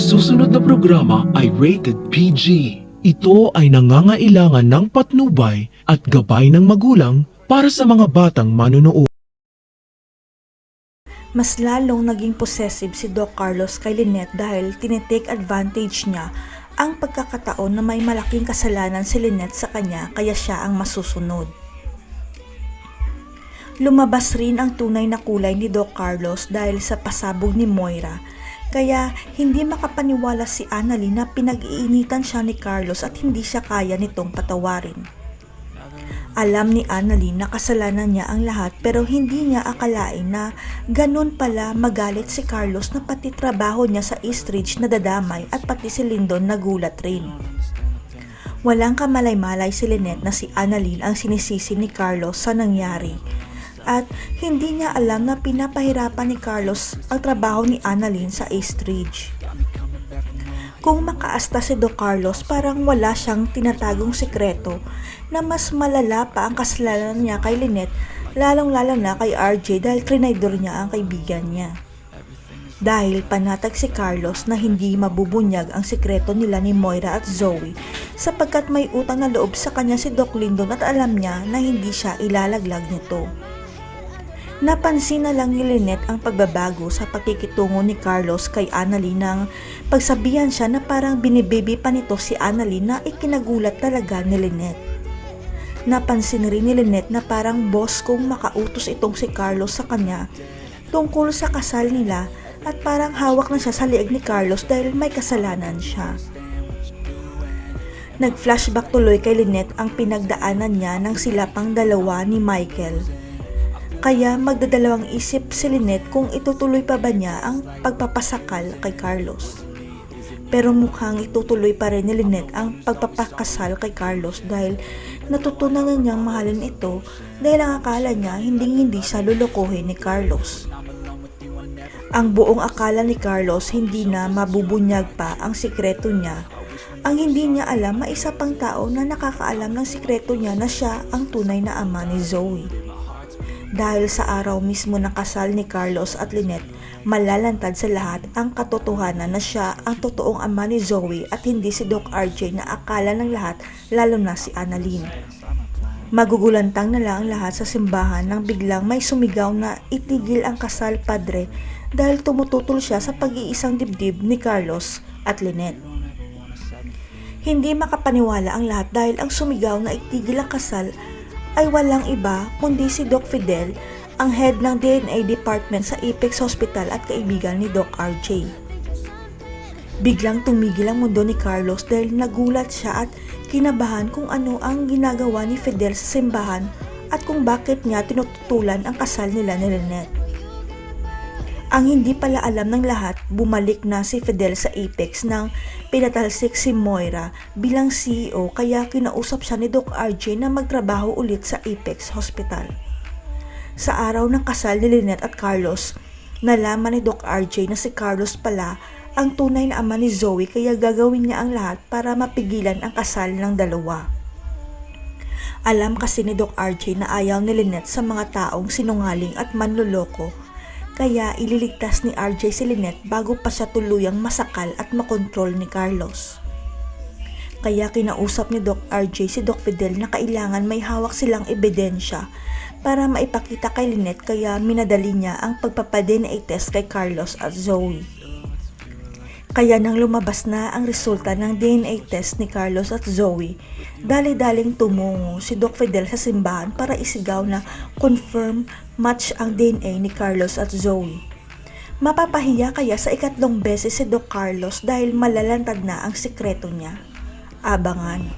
susunod na programa ay rated PG. Ito ay nangangailangan ng patnubay at gabay ng magulang para sa mga batang manonood. Mas lalong naging possessive si Doc Carlos kay Lynette dahil tinitake advantage niya ang pagkakataon na may malaking kasalanan si Lynette sa kanya kaya siya ang masusunod. Lumabas rin ang tunay na kulay ni Doc Carlos dahil sa pasabog ni Moira, kaya hindi makapaniwala si Annalyn na pinag-iinitan siya ni Carlos at hindi siya kaya nitong patawarin. Alam ni Annalyn na kasalanan niya ang lahat pero hindi niya akalain na ganun pala magalit si Carlos na pati trabaho niya sa Eastridge na dadamay at pati si Lyndon nagulat rin. Walang kamalay-malay si Lynette na si Annalyn ang sinisisi ni Carlos sa nangyari at hindi niya alam na pinapahirapan ni Carlos ang trabaho ni Annalyn sa Eastridge. Kung makaasta si Doc Carlos, parang wala siyang tinatagong sekreto na mas malala pa ang kasalanan niya kay Lynette, lalong-lalo na kay RJ dahil trinaydor niya ang kaibigan niya. Dahil panatag si Carlos na hindi mabubunyag ang sekreto nila ni Moira at Zoe sapagkat may utang na loob sa kanya si Doc Lyndon at alam niya na hindi siya ilalaglag nito. Napansin na lang ni Lynette ang pagbabago sa pakikitungo ni Carlos kay Annalyn nang pagsabihan siya na parang binibaby pa nito si Annalyn na ikinagulat talaga ni Lynette. Napansin rin ni Lynette na parang boss kung makautos itong si Carlos sa kanya tungkol sa kasal nila at parang hawak na siya sa liig ni Carlos dahil may kasalanan siya. Nag-flashback tuloy kay Lynette ang pinagdaanan niya ng sila pang dalawa ni Michael. Kaya magdadalawang isip si Lynette kung itutuloy pa ba niya ang pagpapasakal kay Carlos. Pero mukhang itutuloy pa rin ni Lynette ang pagpapakasal kay Carlos dahil natutunan na niyang mahalin ito dahil ang akala niya hindi siya lulukuhin ni Carlos. Ang buong akala ni Carlos hindi na mabubunyag pa ang sikreto niya. Ang hindi niya alam may isa pang tao na nakakaalam ng sikreto niya na siya ang tunay na ama ni Zoe. Dahil sa araw mismo ng kasal ni Carlos at Lynette, malalantad sa lahat ang katotohanan na siya ang totoong ama ni Zoe at hindi si Doc RJ na akala ng lahat lalo na si Annalyn. Magugulantang na lang ang lahat sa simbahan nang biglang may sumigaw na itigil ang kasal padre dahil tumututol siya sa pag-iisang dibdib ni Carlos at Lynette. Hindi makapaniwala ang lahat dahil ang sumigaw na itigil ang kasal ay walang iba kundi si Doc Fidel, ang head ng DNA department sa Apex Hospital at kaibigan ni Doc RJ. Biglang tumigil ang mundo ni Carlos dahil nagulat siya at kinabahan kung ano ang ginagawa ni Fidel sa simbahan at kung bakit niya tinututulan ang kasal nila ni Lynette. Ang hindi pala alam ng lahat, bumalik na si Fidel sa Apex nang pinatalsik si Moira bilang CEO kaya kinausap siya ni Doc RJ na magtrabaho ulit sa Apex Hospital. Sa araw ng kasal ni Lynette at Carlos, nalaman ni Doc RJ na si Carlos pala ang tunay na ama ni Zoe kaya gagawin niya ang lahat para mapigilan ang kasal ng dalawa. Alam kasi ni Doc RJ na ayaw ni Lynette sa mga taong sinungaling at manloloko. Kaya ililigtas ni RJ si Lynette bago pa siya tuluyang masakal at makontrol ni Carlos. Kaya kinausap ni Doc RJ si Doc Fidel na kailangan may hawak silang ebidensya para maipakita kay Lynette kaya minadali niya ang pagpapa-DNA test kay Carlos at Zoe. Kaya nang lumabas na ang resulta ng DNA test ni Carlos at Zoe, dali-daling tumungo si Doc Fidel sa simbahan para isigaw na confirm match ang DNA ni Carlos at Zoe. Mapapahiya kaya sa ikatlong beses si Doc Carlos dahil malalantad na ang sikreto niya. Abangan.